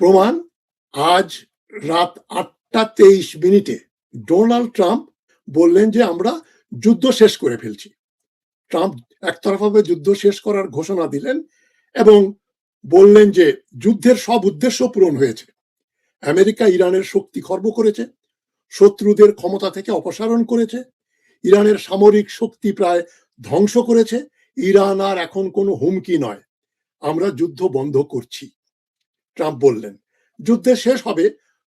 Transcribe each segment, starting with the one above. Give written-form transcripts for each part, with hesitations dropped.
প্রমাণ আজ রাত 8টা 23 মিনিটে ডোনাল্ড ট্রাম্প বললেন যে আমরা যুদ্ধ শেষ করে ফেলছি। ট্রাম্প একতরফাভাবে যুদ্ধ শেষ করার ঘোষণা দিলেন এবং বললেন যে যুদ্ধের সব উদ্দেশ্য পূরণ হয়েছে। আমেরিকা ইরানের শক্তি খর্ব করেছে, শত্রুদের ক্ষমতা থেকে অপসারণ করেছে, ইরানের সামরিক শক্তি প্রায় ধ্বংস করেছে। ইরান আর এখন কোনো হুমকি নয়, আমরা যুদ্ধ বন্ধ করছি। ট্রাম্প বললেন যুদ্ধের শেষ হবে,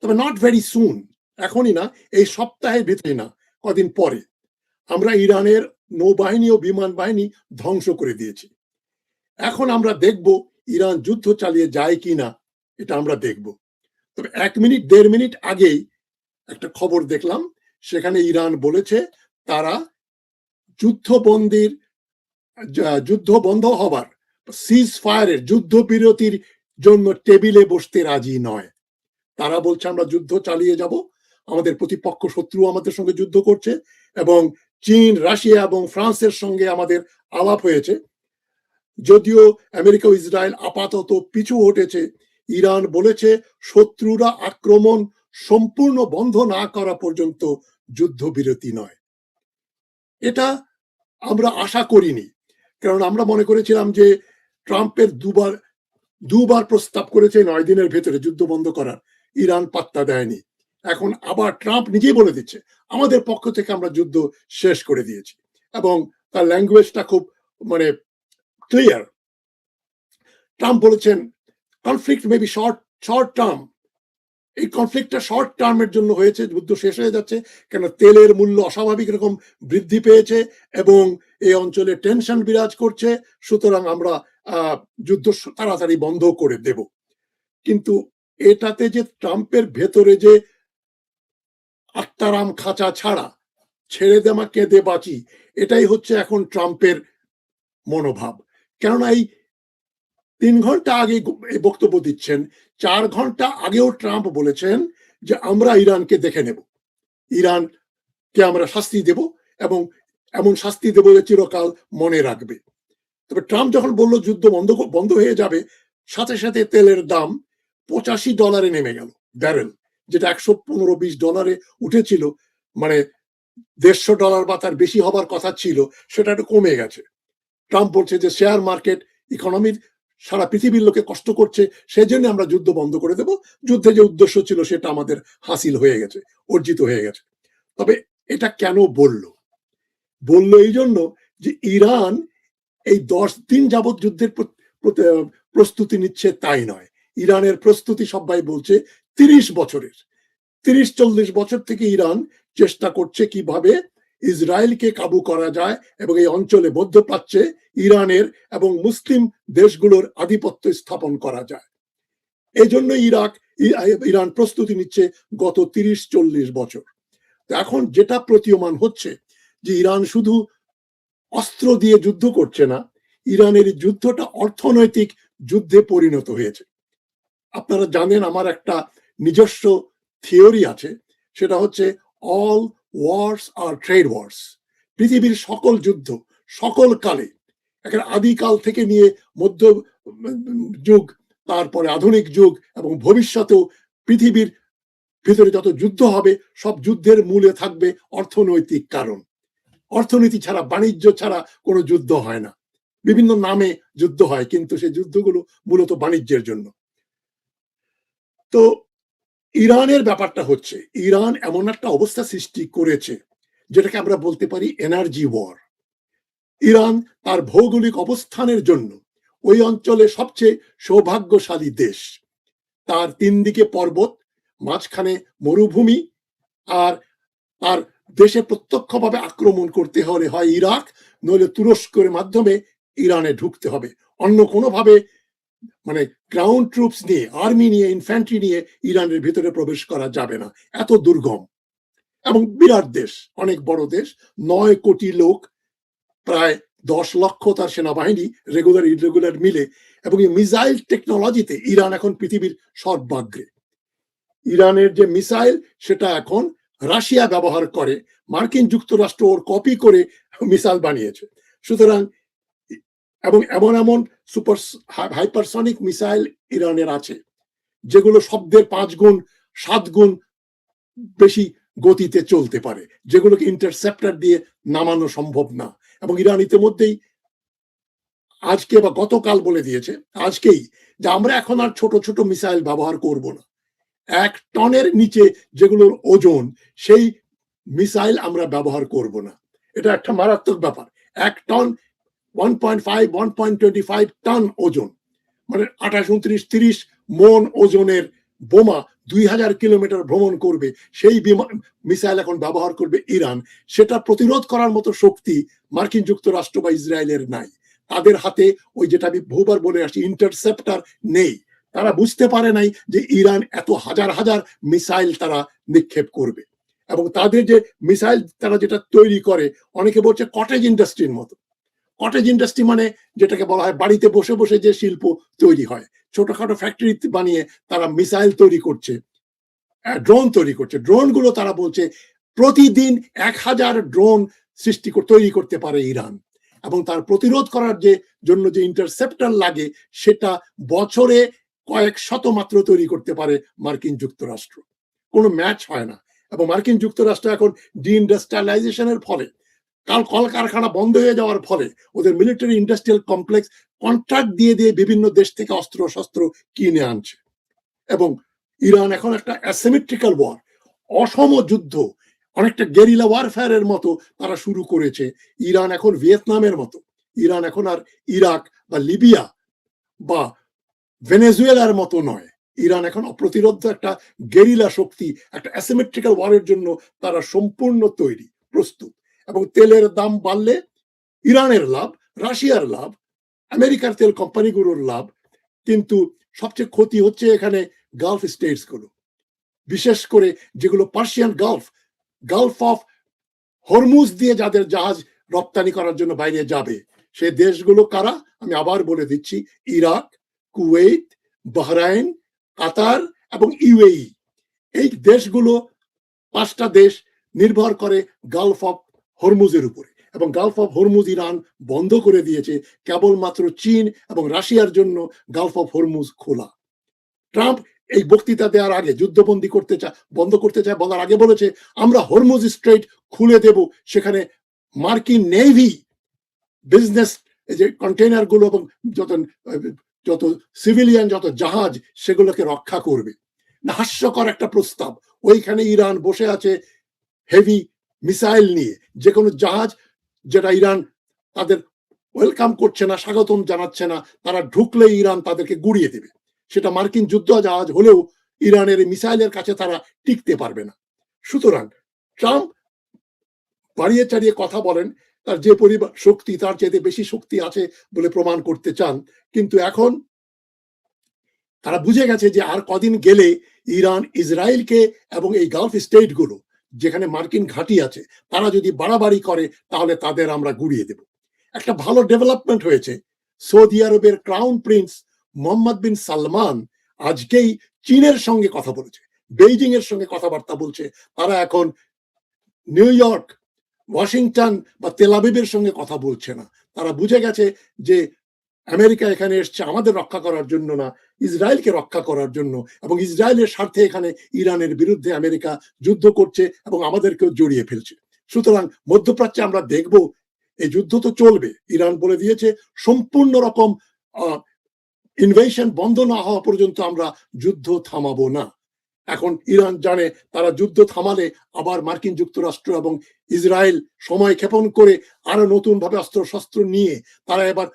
তবে নট ভেরি সুন, এখনই না, এই সপ্তাহের ভিতরে না, কদিন পরে। আমরা ইরানের নৌবাহিনী ও বিমান বাহিনী ধ্বংস করে দিয়েছি। এখন আমরা দেখব ইরান যুদ্ধ চালিয়ে যায় কিনা, এটা আমরা দেখব। তবে 1 মিনিট 1.5 মিনিট আগেই একটা খবর দেখলাম, সেখানে ইরান বলেছে তারা যুদ্ধ বন্ধ হবার, সিজ ফায়ারের, যুদ্ধবিরতির জন্য টেবিলে বসতে রাজি নয়। তারা বলছে আমরা যুদ্ধ চালিয়ে যাব, আমাদের প্রতিপক্ষ শত্রু আমাদের সঙ্গে যুদ্ধ করছে, এবং চীন, রাশিয়া এবং ফ্রান্সের সঙ্গে আমাদের আলাপ হয়েছে। যদিও আমেরিকা ও ইসরায়েল আপাতত পিছু হটেছে, ইরান বলেছে শত্রুরা আক্রমণ সম্পূর্ণ বন্ধ না করা পর্যন্ত যুদ্ধবিরতি নয়। এটা আমরা আশা করিনি, কারণ আমরা মনে করেছিলাম যে ট্রাম্পের দুবার প্রস্তাব করেছে 9 দিনের ভেতরে যুদ্ধ বন্ধ করার, ইরান পাত্তা দেয়নি। এখন আবার ট্রাম্প নিজেই বলে দিচ্ছে আমাদের পক্ষ থেকে আমরা যুদ্ধ শেষ করে দিয়েছি, এবং তার ল্যাঙ্গুয়েজটা খুব ক্লিয়ার। ট্রাম্প বলেছেন conflict may be short term, এই কনফ্লিক্টটা শর্ট টার্মের জন্য হয়েছে, যুদ্ধ শেষ হয়ে যাচ্ছে, কেন তেলের মূল্য অস্বাভাবিক রকম বৃদ্ধি পেয়েছে এবং এই অঞ্চলে টেনশন বিরাজ করছে, সুতরাং আমরা যুদ্ধ তাড়াতাড়ি বন্ধ করে দেব। কিন্তু এটাতে যে ট্রাম্পের ভেতরে যে আত্মারাম খাঁচা ছাড়া ছেড়ে দেমা কেঁদে বাঁচি, এটাই হচ্ছে এখন ট্রাম্পের মনোভাব। কেননা এই 3 ঘন্টা আগে বক্তব্য দিচ্ছেন, 4 ঘন্টা আগেও ট্রাম্প বলেছেন যে আমরা ইরানকে দেখে নেব, ইরানকে আমরা শাস্তি দেব, এবং এমন শাস্তি দেব যে চিরকাল মনে রাখবে। তবে ট্রাম্প যখন বলল যুদ্ধ বন্ধ হয়ে যাবে, সাথে সাথে তেলের দাম $85 নেমে গেল ব্যারেল, যেটা $115-20 উঠেছিল, $150 বা তার বেশি হবার কথা ছিল, সেটা একটু কমে গেছে। ট্রাম্প বলছে যে শেয়ার মার্কেট, ইকোনমির সারা পৃথিবীর লোকে কষ্ট করছে, সেই জন্য আমরা যুদ্ধ বন্ধ করে দেব, যুদ্ধে যে উদ্দেশ্য ছিল সেটা আমাদের হাসিল হয়ে গেছে, অর্জিত হয়ে গেছে। তবে এটা কেন বলল এই জন্য যে ইরান এই 10 দিন যাবৎ যুদ্ধের প্রস্তুতি নিচ্ছে তাই নয়, ইরানের প্রস্তুতি সবাই বলছে 30-40 বছর থেকে ইরান চেষ্টা করছে কিভাবে ইসরায়েলকে কাবু করা যায় এবং এই অঞ্চলে মধ্যপ্রাচ্যে ইরানের এবং মুসলিম দেশগুলোর আধিপত্য স্থাপন করা যায়। এই জন্য ইরান প্রস্তুতি নিচ্ছে গত 30-40 বছর। এখন যেটা প্রতীয়মান হচ্ছে যে ইরান শুধু অস্ত্র দিয়ে যুদ্ধ করছে না, ইরানের যুদ্ধটা অর্থনৈতিক যুদ্ধে পরিণত হয়েছে। আপনারা জানেন আমার একটা নিজস্ব থিওরি আছে, সেটা হচ্ছে অল ওয়ার্স আর ট্রেড ওয়ার্স। পৃথিবীর সকল যুদ্ধ সকল কালে, একটা আদিকাল থেকে নিয়ে মধ্য যুগ, তারপরে আধুনিক যুগ এবং ভবিষ্যতেও পৃথিবীর ভিতরে যত যুদ্ধ হবে, সব যুদ্ধের মূলে থাকবে অর্থনৈতিক কারণ। অর্থনীতি ছাড়া, বাণিজ্য ছাড়া কোনো যুদ্ধ হয় না। বিভিন্ন নামে যুদ্ধ হয়, কিন্তু সেই যুদ্ধগুলো মূলত বাণিজ্যের জন্য। তো ইরানের ব্যাপারটা হচ্ছে, ইরান এমন একটা অবস্থা সৃষ্টি করেছে যেটাকে আমরা বলতে পারি এনার্জি ওয়ার। ইরান তার ভৌগোলিক অবস্থানের জন্য ওই অঞ্চলে সবচেয়ে সৌভাগ্যশালী দেশ। তার 3 দিকে পর্বত, মাঝখানে মরুভূমি, আর তার দেশে প্রত্যক্ষভাবে আক্রমণ করতে হলে হয় ইরাক, নইলে তুরস্কের মাধ্যমে ইরানে ঢুকতে হবে। অন্য কোনোভাবে গ্রাউন্ড ট্রুপস নিয়ে, আর্মি নিয়ে, ইনফ্যান্ট্রি নিয়ে ইরানের ভিতরে প্রবেশ করা যাবে না, এত দুর্গম। এবং বিরাট দেশ, অনেক বড় দেশ, 9 কোটি লোক, প্রায় 10 লক্ষ তার সেনাবাহিনী, রেগুলার ইরেগুলার মিলে, এবং এই মিসাইল টেকনোলজিতে ইরান এখন পৃথিবীর সর্বাগ্রে। ইরানের যে মিসাইল, সেটা এখন রাশিয়া ব্যবহার করে, মার্কিন যুক্তরাষ্ট্র ওর কপি করে মিসাইল বানিয়েছে। সুতরাং এবং এমন সুপার হাইপারসনিক মিসাইল ইরানের আছে, যেগুলো শব্দের 5 গুণ 7 গুণ বেশি গতিতে চলতে পারে, যেগুলোকে ইন্টারসেপ্টর দিয়ে নামানো সম্ভব না। এবং ইরান ইতিমধ্যেই আজকে বা গতকাল বলে দিয়েছে, আজকেই, যে আমরা এখন আর ছোট ছোট মিসাইল ব্যবহার করব না। 1 টনের নিচে যেগুলোর ওজন, সেই মিসাইল আমরা ব্যবহার করব না। এটা একটা মারাত্মক ব্যাপার। 1 টন 1.5 1.25 টন ওজন, মানে 28 29 30 মন ওজনের বোমা 2000 কিলোমিটার ভ্রমণ করবে, সেই মিসাইল এখন ব্যবহার করবে ইরান। সেটা প্রতিরোধ করার মতো শক্তি মার্কিন যুক্তরাষ্ট্র বা ইসরায়েলের নাই। তাদের হাতে ওই, যেটা আমি বহুবার বলে আসছি, ইন্টারসেপ্টর নেই। তারা বুঝতে পারে নাই যে ইরান এত হাজার হাজার মিসাইল তারা নিক্ষেপ করবে। এবং তাদের যে মিসাইল তারা যেটা তৈরি করে, অনেকে বলছে কটেজ ইন্ডাস্ট্রির মতো। কটেজ ইন্ডাস্ট্রি মানে যেটাকে বলা হয় বাড়িতে বসে বসে যে শিল্প তৈরি হয়, ছোটখাটো ফ্যাক্টরি বানিয়ে তারা মিসাইল তৈরি করছে, ড্রোন তৈরি করছে। ড্রোন গুলো তারা বলছে প্রতিদিন 1000 ড্রোন তৈরি করতে পারে ইরান। এবং তার প্রতিরোধ করার জন্য যে ইন্টারসেপ্টর লাগে, সেটা বছরে কয়েক শত মাত্র তৈরি করতে পারে মার্কিন যুক্তরাষ্ট্র। কোনো ম্যাচ হয় না। এবং মার্কিন যুক্তরাষ্ট্র এখন ডিইন্ডাস্ট্রিয়ালাইজেশনের ফলে, কলকারখানা বন্ধ হয়ে যাওয়ার ফলে, ওদের মিলিটারি ইন্ডাস্ট্রিয়াল কমপ্লেক্স কন্ট্রাক্ট দিয়ে দিয়ে বিভিন্ন দেশ থেকে অস্ত্র শস্ত্র কিনে আনছে। এবং ইরান এখন একটা অ্যাসিমেট্রিক্যাল ওয়ার, অসম যুদ্ধ, অনেকটা গেরিলা ওয়ারফেয়ারের মতো তারা শুরু করেছে। ইরান এখন ভিয়েতনামের মতো, ইরান এখন আর ইরাক বা লিবিয়া বা ভেনেজুয়েলার মতো নয়। ইরান এখন অপ্রতিরোধ্য একটা গেরিলা শক্তি, একটা অ্যাসিমেট্রিক্যাল ওয়ারের জন্য তারা সম্পূর্ণ তৈরি, প্রস্তুত। এবং তেলের দাম বাড়লে ইরানের লাভ, রাশিয়ার লাভ, আমেরিকার তেল কোম্পানিগুলোর লাভ। কিন্তু সবচেয়ে ক্ষতি হচ্ছে এখানে গালফ স্টেটস গুলো, বিশেষ করে যেগুলো Persian Gulf, Gulf of Hormuz দিয়ে যাদের জাহাজ রপ্তানি করার জন্য বাইরে যাবে, সেই দেশগুলো কারা? আমি আবার বলে দিচ্ছি, ইরাক, কুয়েত, বাহরাইন, কাতার এবং ইউএই। এই দেশগুলো, 5টা দেশ নির্ভর করে গালফ অফ হরমুজের উপরে। এবং গালফ অফ হরমুজ ইরান বন্ধ করে দিয়েছে, কেবলমাত্র চীন এবং রাশিয়ার জন্য গালফ অফ হরমুজ খোলা। ট্রাম্প এই বক্তৃতা দেওয়ার আগে, যুদ্ধবন্দী বন্ধ করতে চায় বলার আগে বলেছে, আমরা হরমুজ স্ট্রেইট খুলে দেব, সেখানে মার্কিন নেভি বিজনেস, এই যে কন্টেইনার গুলো এবং যত সিভিলিয়ান যত জাহাজ, সেগুলোকে রক্ষা করবে। হাস্যকর একটা প্রস্তাব। ওইখানে ইরান বসে আছে হেভি মিসাইল নিয়ে, যে কোনো জাহাজ যেটা ইরান তাদের ওয়েলকাম করছে না, স্বাগতম জানাচ্ছে না, তারা ঢুকলে ইরান তাদেরকে গুড়িয়ে দেবে। সেটা মার্কিন যুদ্ধ জাহাজ হলেও ইরানের মিসাইলের কাছে তারা টিকতে পারবে না। সুতরাং ট্রাম্প বাড়িয়ে চাড়িয়ে কথা বলেন, তার যে পরিমাণ শক্তি, তার চেয়ে বেশি শক্তি আছে বলে প্রমাণ করতে চান। কিন্তু এখন তারা বুঝে গেছে যে আর কদিন গেলে ইরান ইসরায়েলকে এবং এই গালফ স্টেট গুলো যেখানে মার্কিন ঘাঁটি আছে, তারা যদি বাড়াবাড়ি করে, তাহলে তাদের আমরা গুড়িয়ে দেব। একটা ভালো ডেভেলপমেন্ট হয়েছে। সৌদি আরবের ক্রাউন প্রিন্স মোহাম্মদ বিন সালমান আজকেই চীনের সঙ্গে কথা বলেছে, বেইজিং এর সঙ্গে কথাবার্তা বলছে। তারা এখন নিউ ইয়র্ক, ওয়াশিংটন বা তেল আবিবের সঙ্গে কথা বলছে না। তারা বুঝে গেছে যে আমেরিকা এখানে এসছে আমাদের রক্ষা করার জন্য না, ইসরায়েলকে রক্ষা করার জন্য। এবং ইসরায়েলের স্বার্থে এখানে ইরানের বিরুদ্ধে আমেরিকা যুদ্ধ করছে এবং আমাদেরকেও জড়িয়ে ফেলছে। সুতরাং মধ্যপ্রাচ্যে আমরা দেখব এই যুদ্ধ তো চলবে। ইরান বলে দিয়েছে সম্পূর্ণ রকম ইনভেশন বন্ধ না হওয়া পর্যন্ত আমরা যুদ্ধ থামাবো না। এখন ইরান জানে তারা যুদ্ধ থামালে আবার মার্কিন যুক্তরাষ্ট্র এবং ইসরায়েল সময় ক্ষেপণ করে আরো নতুন ভাবে অস্ত্র শস্ত্র নিয়ে তারা এবার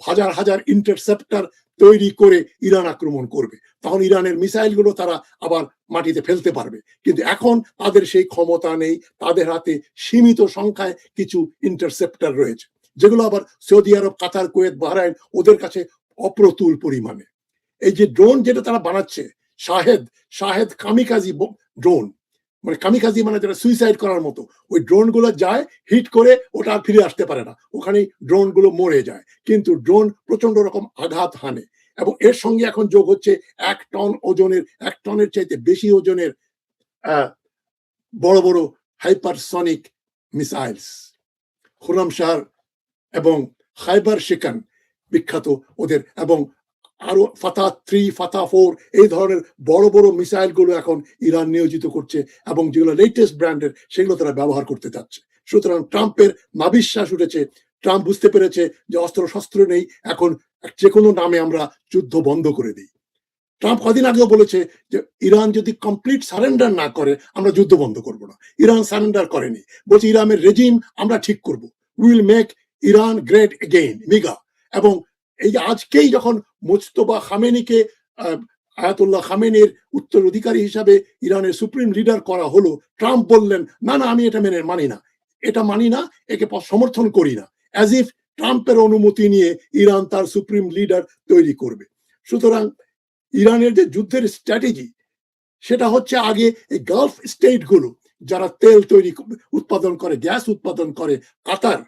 হাজার হাজার ইন্টারসেপ্টর তৈরি করে ইরান আক্রমণ করবে। তখন ইরানের মিসাইল গুলো তারা আবার মাটিতে ফেলতে পারবে। কিন্তু এখন তাদের সেই ক্ষমতা নেই। তাদের হাতে সীমিত সংখ্যায় কিছু ইন্টারসেপ্টর রয়েছে, যেগুলো আবার সৌদি আরব, কাতার, কুয়েত, বাহরাইন, ওদের কাছে অপ্রতুল পরিমাণে। এই যে ড্রোন যেটা তারা বানাচ্ছে, শাহেদ কামিকাজি ড্রোন, মানে কামিকাজি মানে যেটা সুইসাইড করার মতো, ওই ড্রোন গুলো যায়, হিট করে ওটা আর ফিরে আসতে পারে না, ওখানেই ড্রোন গুলো মরে যায়। কিন্তু ড্রোন প্রচন্ড রকম আঘাত হানে। এবং এর সঙ্গে এখন যোগ হচ্ছে 1 টন ওজনের, 1 টনের চাইতে বেশি ওজনের বড় বড় হাইপারসনিক মিসাইলস। খুরমশার এবং খাইবার শিকান বিখ্যাত ওদের, এবং আরো ফাতা 3, ফাতা 4 এই ধরনের বড় বড় মিসাইল গুলো এখন ইরান নিয়োজিত করছে এবং যেগুলো লেটেস্ট ব্র্যান্ডের সেগুলো তারা ব্যবহার করতে চাচ্ছে। সুতরাং ট্রাম্পের নাভিশ্বাস উঠেছে, ট্রাম্প বুঝতে পেরেছে যে অস্ত্র শস্ত্র নেই, এখন যে কোনো নামে আমরা যুদ্ধ বন্ধ করে দিই। ট্রাম্প কদিন আগেও বলেছে যে ইরান যদি কমপ্লিট সারেন্ডার না করে আমরা যুদ্ধ বন্ধ করব না। ইরান সারেন্ডার করেনি, বলছে ইরানের রেজিম আমরা ঠিক করব, will make Iran great again, MIGA. এবং এই যে আজকেই যখন মুজতবা খামেনিকে আয়াতুল্লাহ খামেনির উত্তরাধিকারী হিসাবে ইরানের সুপ্রিম লিডার করা হলো, ট্রাম্প বললেন না না আমি এটা মানি না, এটা মানি না, একে সমর্থন করি না, অ্যাজ ইফ ট্রাম্পের অনুমতি নিয়ে ইরান তার সুপ্রিম লিডার তৈরি করবে। সুতরাং ইরানের যে যুদ্ধের স্ট্র্যাটেজি সেটা হচ্ছে আগে এই গালফ স্টেট গুলো যারা তেল তৈরি উৎপাদন করে, গ্যাস উৎপাদন করে, কাতার,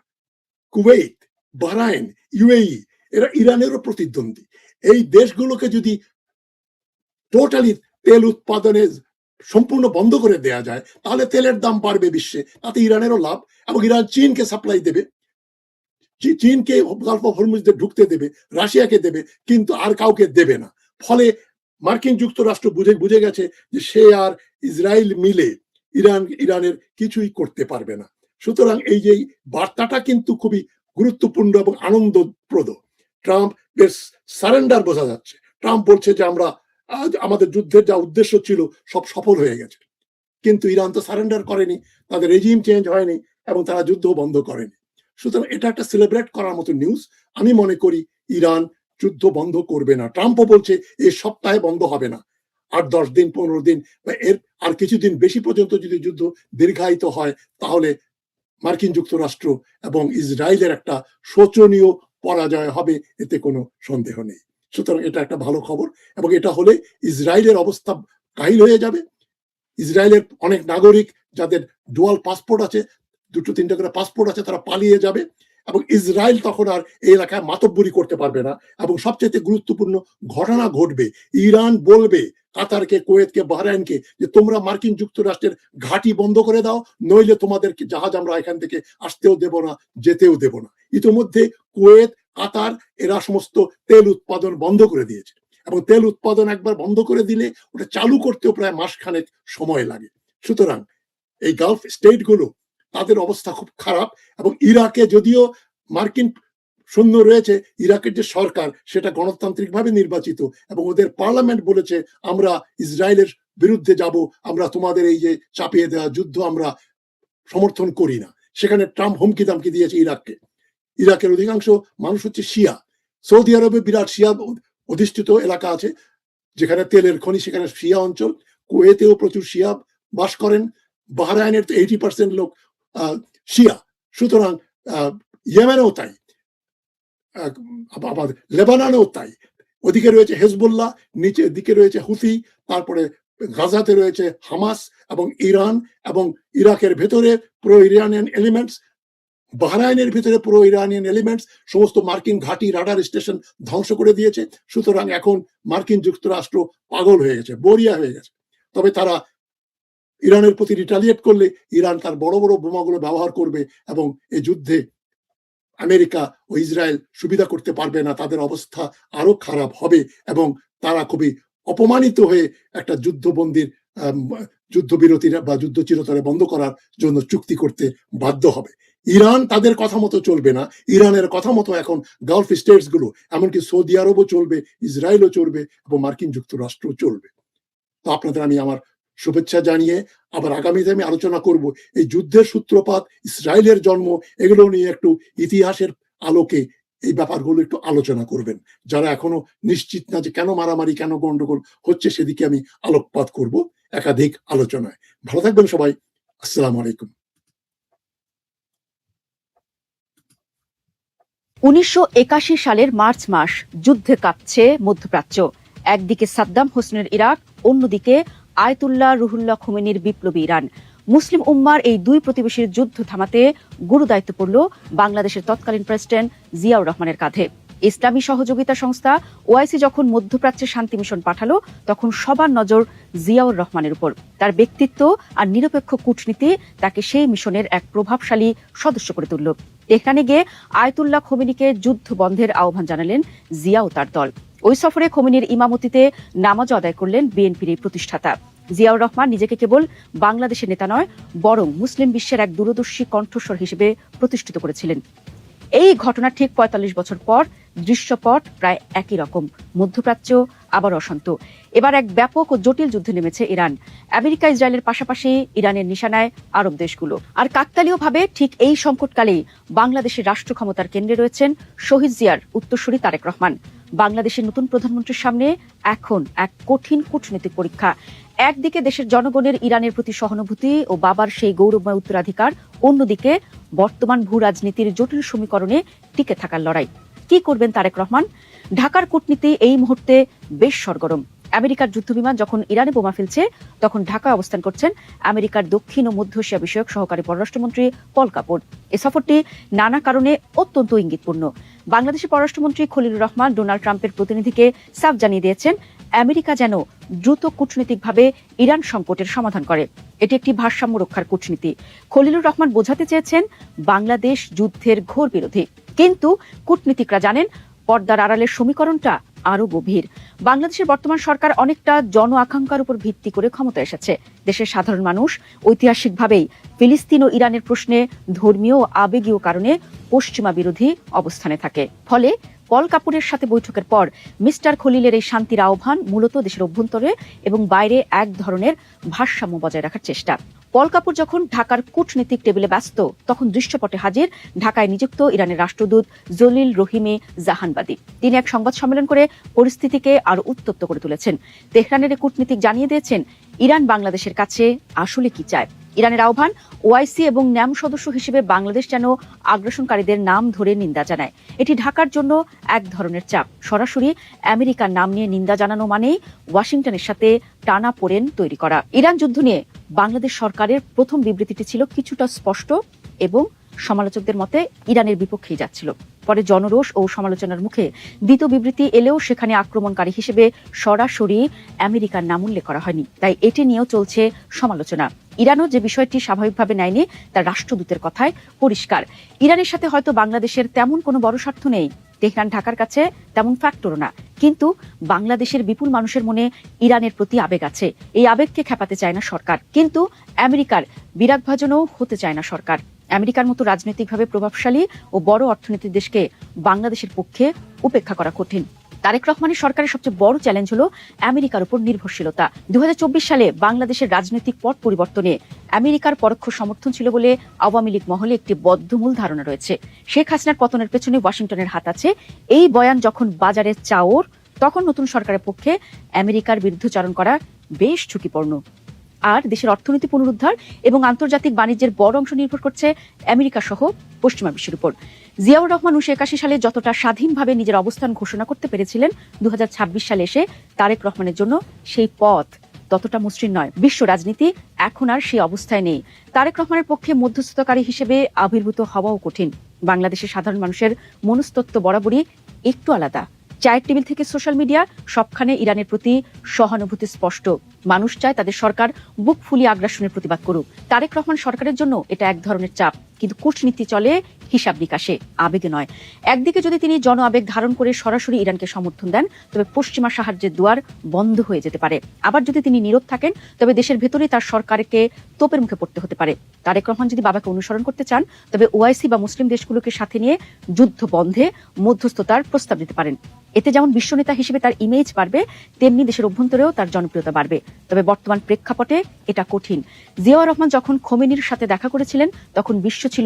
কুয়েত, বাহরাইন, ইউএই, এরা ইরানেরও প্রতিদ্বন্দ্বী। এই দেশগুলোকে যদি টোটালি তেল উৎপাদনে সম্পূর্ণ বন্ধ করে দেয়া যায় তাহলে তেলের দাম বাড়বে বিশ্বে, তাতে ইরানেরও লাভ। এবং ইরান চীনকে সাপ্লাই দেবে, চীনকে গালফ অফ হরমুজে ঢুকতে দেবে, রাশিয়াকে দেবে, কিন্তু আর কাউকে দেবে না। ফলে মার্কিন যুক্তরাষ্ট্র বুঝে গেছে যে সে আর ইসরায়েল মিলে ইরানের কিছুই করতে পারবে না। সুতরাং এই যে বার্তাটা কিন্তু খুবই গুরুত্বপূর্ণ এবং আনন্দপ্রদ। ট্রাম্পের সারেন্ডার বোঝা যাচ্ছে। ট্রাম্প বলছে যে আমরা আমাদের যুদ্ধের যা উদ্দেশ্য ছিল সব সফল হয়ে গেছে, কিন্তু ইরান তো সারেন্ডার করেনি, তাদের রেজিম চেঞ্জ হয়নি এবং তারা যুদ্ধ বন্ধ করেনি। সুতরাং এটা একটা সেলিব্রেট করার মতো নিউজ। আমি মনে করি ইরান যুদ্ধ বন্ধ করবে না। ট্রাম্পও বলছে এই সপ্তাহে বন্ধ হবে না, 8-10 দিন 15 দিন বা এর আর কিছুদিন বেশি পর্যন্ত যদি যুদ্ধ দীর্ঘায়িত হয় তাহলে মার্কিন যুক্তরাষ্ট্র এবং ইসরায়েলের একটা শোচনীয় পরাজয় হবে, এতে কোনো সন্দেহ নেই। সুতরাং এটা একটা ভালো খবর, এবং এটা হলে ইসরায়েলের অবস্থা কাহিল হয়ে যাবে। ইসরায়েলের অনেক নাগরিক যাদের ডুয়াল পাসপোর্ট আছে, 2-3টা করে পাসপোর্ট আছে, তারা পালিয়ে যাবে এবং ইসরায়েল তখন আর এই এলাকায় মাতব্বরি করতে পারবে না। এবং সবচেয়ে গুরুত্বপূর্ণ ঘটনা ঘটবে, ইরান বলবে কাতারকে, কুয়েতকে, বাহরাইনকে যে তোমরা মার্কিন যুক্তরাষ্ট্রের ঘাঁটি বন্ধ করে দাও, নইলে তোমাদের জাহাজ আমরা এখান থেকে আসতেও দেব না, যেতেও দেব না। ইতিমধ্যে কুয়েত, কাতার এরা সমস্ত তেল উৎপাদন বন্ধ করে দিয়েছে, এবং তেল উৎপাদন একবার বন্ধ করে দিলে ওটা চালু করতেও প্রায় মাসখানেক সময় লাগে। সুতরাং এই গালফ স্টেট গুলো তাদের অবস্থা খুব খারাপ। এবং ইরাকে যদিও মার্কিন সৈন্য রয়েছে, ইরাকের যে সরকার সেটা গণতান্ত্রিকভাবে নির্বাচিত এবং ওদের পার্লামেন্ট বলেছে আমরা ইসরায়েলের বিরুদ্ধে যাব, আমরা তোমাদের এই যে চাপিয়ে দেওয়া যুদ্ধ আমরা সমর্থন করি না। সেখানে ট্রাম্প হুমকি দামকি দিয়েছে ইরাককে। ইরাকের অধিকাংশ মানুষ হচ্ছে শিয়া। সৌদি আরবে বিরাট শিয়া অধিষ্ঠিত এলাকা আছে যেখানে তেলের খনি, সেখানে শিয়া অঞ্চল। কুয়েতেও প্রচুর শিয়া বাস করেন। বাহরাইনের তো 80% লোক শিয়া। সুতরাং ইয়েমেনেও তাই, লেবাননেও তাই। ওদিকে রয়েছে হেজবুল্লাহ, নিচের দিকে রয়েছে হুথি, তারপরে গাজাতে রয়েছে হামাস এবং ইরান, এবং ইরাকের ভেতরে প্রো ইরানিয়ান এলিমেন্টস, বাহরাইনের ভিতরে প্রো ইরানিয়ান এলিমেন্টস, সমস্ত মার্কিন ঘাঁটি, রাডার স্টেশন ধ্বংস করে দিয়েছে। সুতরাং এখন মার্কিন যুক্তরাষ্ট্র পাগল হয়ে গেছে, বরিয়া হয়ে গেছে। তবে তারা ইরানের প্রতি রিটালিয়েট করলে ইরান তার বড় বড় বোমাগুলো ব্যবহার করবে এবং এই যুদ্ধে আমেরিকা ও ইসরায়েল সুবিধা করতে পারবে না, তাদের অবস্থা আরো খারাপ হবে এবং তারা খুবই অপমানিত হয়ে একটা যুদ্ধবন্দির যুদ্ধবিরতির বা যুদ্ধ চিরতরে বন্ধ করার জন্য চুক্তি করতে বাধ্য হবে। ইরান তাদের কথা মতো চলবে না, ইরানের কথা মতো এখন গালফ স্টেটস গুলো, এমনকি সৌদি আরবও চলবে, ইসরায়েলও চলবে এবং মার্কিন যুক্তরাষ্ট্র চলবে। তো আপনাদের আমি আমার শুভেচ্ছা জানিয়ে আবার আগামীতে আমি আলোচনা করব এই যুদ্ধের সূত্রপাত, ইসরায়েলের জন্ম, এগুলো নিয়ে একটু ইতিহাসের আলোকে এই ব্যাপারগুলো একটু আলোচনা করবেন। যারা এখনো নিশ্চিত না যে কেন মারামারি, কেন গন্ডগোল হচ্ছে, সেদিকে আমি আলোকপাত করব একাধিক আলোচনায়। ভালো থাকবেন সবাই। আসসালামু আলাইকুম। 1981 সালের মার্চ মাস, যুদ্ধে কাঁপছে মধ্যপ্রাচ্য। একদিকে সাদ্দাম হোসেনের ইরাক, অন্যদিকে আয়াতুল্লাহ রুহুল্লাহ খোমেনির বিপ্লবী ইরান। মুসলিম উম্মার এই দুই প্রতিবেশীর যুদ্ধ থামাতে গুরু দায়িত্ব পড়ল বাংলাদেশের তৎকালীন প্রেসিডেন্ট জিয়াউর রহমানের কাঁধে। ইসলামী সহযোগিতা সংস্থা ওআইসি যখন মধ্যপ্রাচ্যে শান্তি মিশন পাঠালো, তখন সবার নজর জিয়াউর রহমানের উপর। তার ব্যক্তিত্ব আর নিরপেক্ষ কূটনীতি তাকে সেই মিশনের এক প্রভাবশালী সদস্য করে তুলল। তেহরানে গিয়ে আয়াতুল্লাহ খোমেনিকে যুদ্ধ বন্ধের আহ্বান জানালেন জিয়া ও তার দল। ওই সফরে খোমেনির ইমামতিতে নামাজ আদায় করলেন বিএনপির এই প্রতিষ্ঠাতা। জিয়াউর রহমান নিজেকে কেবল বাংলাদেশের নেতা নয়, বরং মুসলিম বিশ্বের এক দূরদর্শী কণ্ঠস্বর হিসেবে প্রতিষ্ঠিত করেছিলেন। এই ঘটনার ঠিক ৪৫ বছর পর দৃশ্যপট প্রায় একই রকম। মধ্যপ্রাচ্য আবার অশান্ত। এবার এক ব্যাপক ও জটিল যুদ্ধে নেমেছে ইরান। আমেরিকা ইসরায়েলের পাশাপাশি ইরানের নিশানায় আরব দেশগুলো। আর কাকতালীয়ভাবে ঠিক এই সংকটকালেই বাংলাদেশের রাষ্ট্র ক্ষমতার কেন্দ্রে রয়েছেন শহীদ জিয়ার উত্তরসূরি তারেক রহমান। বাংলাদেশের নতুন প্রধানমন্ত্রীর সামনে এখন এক কঠিন কূটনৈতিক পরীক্ষা। একদিকে দেশের জনগণের ইরানের প্রতি সহানুভূতি ও বাবার সেই গৌরবময় উত্তরাধিকার, অন্যদিকে বর্তমান ভূ রাজনীতির জটিল সমীকরণে টিকে থাকার লড়াই। কি করবেন তারেক রহমান? ঢাকার কূটনীতি এই মুহূর্তে বেশ সরগরম। আমেরিকার যুদ্ধবিমান যখন ইরানে বোমা ফেলছে, তখন ঢাকায় অবস্থান করছেন আমেরিকার দক্ষিণ ও মধ্য এশিয়া বিষয়ক সহকারী পররাষ্ট্রমন্ত্রী পল কাপুর। এ সফরটি নানা কারণে অত্যন্ত ইঙ্গিতপূর্ণ। বাংলাদেশের পররাষ্ট্রমন্ত্রী খলিলুর রহমান ডোনাল্ড ট্রাম্পের প্রতিনিধিকে সাফ জানিয়ে দিয়েছেন আমেরিকা যেন দ্রুত কূটনৈতিকভাবে ইরান সংকটের সমাধান করে। এটি একটি ভারসাম্য রক্ষার কূটনীতি। খলিলুর রহমান বোঝাতে চেয়েছেন বাংলাদেশ যুদ্ধের ঘোর বিরোধী, কিন্তু কূটনীতিকরা জানেন পর্দার আড়ালের সমীকরণটা আরো গভীর। বাংলাদেশের বর্তমান সরকার অনেকটা জন আকাঙ্ক্ষার উপর ভিত্তি করে ক্ষমতা এসেছে। দেশের সাধারণ মানুষ ঐতিহাসিকভাবেই ফিলিস্তিন ও ইরানের প্রশ্নে ধর্মীয় ও আবেগীয় কারণে পশ্চিমা বিরোধী অবস্থানে থাকে। ফলে পল কাপুরের সাথে বৈঠকের পর মিস্টার খলিলের এই শান্তির আহ্বান মূলত দেশের অভ্যন্তরে এবং বাইরে এক ধরনের ভারসাম্য বজায় রাখার চেষ্টা। পল কাপুর যখন ঢাকার কূটনীতিক টেবিলে ব্যস্ত, তখন দৃশ্যপটে হাজির ঢাকায় নিযুক্ত ইরানের রাষ্ট্রদূত জলিল রহিমে জাহানবাদী। তিনি এক সংবাদ সম্মেলন করে পরিস্থিতিকে আরো উত্তপ্ত করে তুলেছেন। তেহরানের কূটনীতিক জানিয়ে দিয়েছেন ইরান বাংলাদেশের কাছে আসলে কি চায়। ইরানের আহ্বান, ওআইসি এবং ন্যাম সদস্য হিসেবে বাংলাদেশ যেন আগ্রাসনকারীদের নাম ধরে নিন্দা জানায়। এটি ঢাকার জন্য এক ধরনের চাপ। সরাসরি আমেরিকার নাম নিয়ে নিন্দা জানানো মানেই ওয়াশিংটনের সাথে টানাপোড়েন তৈরি করা। ইরান যুদ্ধ নিয়ে বাংলাদেশ সরকারের প্রথম বিবৃতিটি ছিল কিছুটা স্পষ্ট এবং সমালোচকদের মতে ইরানের বিপক্ষেই যাচ্ছিল। পরে জনরোষ ও সমালোচনার মুখে দ্বিতীয় বিবৃতি এলেও সেখানে আক্রমণকারী হিসেবে সরাসরি আমেরিকার নাম উল্লেখ করা হয়নি। তাই এটি নিয়েও চলছে সমালোচনা। ইরানও যে বিষয়টি স্বাভাবিকভাবে নেয়নি তার রাষ্ট্রদূতের কথায় পরিষ্কার। ইরানের সাথে হয়তো বাংলাদেশের তেমন কোনো বড় স্বার্থ নেই, তেহরান ঢাকার কাছে তেমন ফ্যাক্টরও না, কিন্তু বাংলাদেশের বিপুল মানুষের মনে ইরানের প্রতি আবেগ আছে। এই আবেগকে খেপাতে চায় না সরকার, কিন্তু আমেরিকার বিরাগভাজনও হতে চায় না সরকার। আমেরিকার মতো রাজনৈতিকভাবে প্রভাবশালী ও বড় অর্থনীতির দেশকে বাংলাদেশের পক্ষে উপেক্ষা করা কঠিন। তারেক রহমানের সরকারের সবচেয়ে বড় চ্যালেঞ্জ হলো আমেরিকার উপর নির্ভরশীলতা। ২০২৪ সালে বাংলাদেশের রাজনৈতিক পট পরিবর্তনে আমেরিকার পরোক্ষ সমর্থন ছিল বলে আওয়ামী লীগ মহলে একটি বদ্ধমূল ধারণা রয়েছে। শেখ হাসিনার পতনের পেছনে ওয়াশিংটনের হাত আছে। এই বয়ান যখন বাজারে চাওর, তখন নতুন সরকারের পক্ষে আমেরিকার বিরুদ্ধাচরণ করা বেশ ঝুঁকিপূর্ণ। আর দেশের অর্থনীতি পুনরুদ্ধার এবং আন্তর্জাতিক বাণিজ্যের বড় অংশ নির্ভর করছে আমেরিকা সহ পশ্চিমা বিশ্বের উপর। জিয়াউর রহমান ১৯৮১ সালে যতটা স্বাধীনভাবে নিজের অবস্থান ঘোষণা করতে পেরেছিলেন, ২০২৬ সালে এসে তারেক রহমানের জন্য সেই পথ ততটা মসৃণ নয়। বিশ্ব রাজনীতি এখন আর সেই অবস্থায় নেই। তারেক রহমানের পক্ষে মধ্যস্থতাকারী হিসেবে আবির্ভূত হওয়াও কঠিন। বাংলাদেশের সাধারণ মানুষের মনস্তত্ত্ব বরাবরই একটু আলাদা। চায়ের টেবিল থেকে সোশ্যাল মিডিয়া, সবখানে ইরানের প্রতি সহানুভূতি স্পষ্ট। মানুষ চায় তাদের সরকার বুক ফুলিয়ে আগ্রাসনের প্রতিবাদ করুক। তারেক রহমান সরকারের জন্য এটা এক ধরনের চাপ, কিন্তু কূটনীতি চলে হিসাব নিকাশে, আবেগে নয়। একদিকে যদি তিনি জন আবেগ ধারণ করে সরাসরি ইরানকে সমর্থন দেন, তবে পশ্চিমা সাহায্যের দুয়ার বন্ধ হয়ে যেতে পারে। আবার যদি তিনি নীরব থাকেন, তবে দেশের ভেতরেই তার সরকারকে তোপের মুখে পড়তে হতে পারে। তারেক রহমান যদি বাবাকে অনুসরণ করতে চান, তবে ওআইসি বা মুসলিম দেশগুলোকে সাথে নিয়ে যুদ্ধ বন্ধে মধ্যস্থতার প্রস্তাব দিতে পারেন। এতে যেমন বিশ্বনেতা হিসেবে তার ইমেজ বাড়বে, তেমনি দেশের অভ্যন্তরেও তার জনপ্রিয়তা বাড়বে। তবে বর্তমান প্রেক্ষাপটে এটা কঠিন। জিয়াউর রহমান যখন খোমেনির সাথে দেখা করেছিলেন, তখন বিশ্ব ছিল